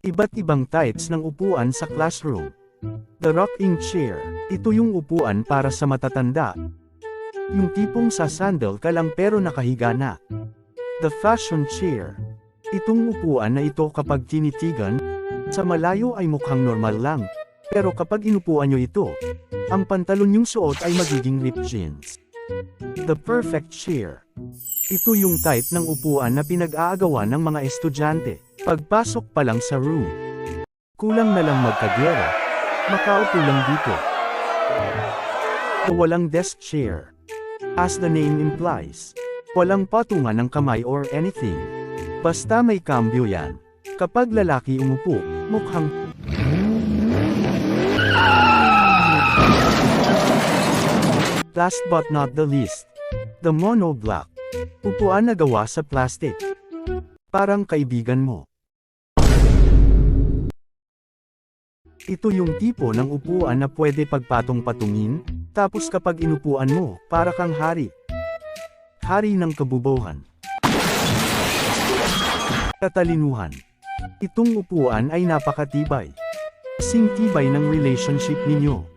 Iba't ibang types ng upuan sa classroom. The rocking chair. Ito yung upuan para sa matatanda. Yung tipong sasandal ka lang pero nakahiga na. The fashion chair. Itong upuan na ito kapag tinitigan, sa malayo ay mukhang normal lang. Pero kapag inupuan nyo ito, ang pantalon yung suot ay magiging ripped jeans. The perfect chair. Ito yung type ng upuan na pinag-aagawan ng mga estudyante. Pagpasok pa lang sa room, kulang na lang magkagera, makaupo lang dito. O walang desk chair. As the name implies, walang patungan ng kamay or anything. Basta may kambyo yan. Kapag lalaki umupo, mukhang last but not the least, the monoblock. Upuan na gawa sa plastic. Parang kaibigan mo. Ito yung tipo ng upuan na pwede pagpatong-patungin, tapos kapag inupuan mo, para kang hari. Hari ng kabubuhan. Katalinuhan. Itong upuan ay napakatibay. Kasing tibay ng relationship ninyo.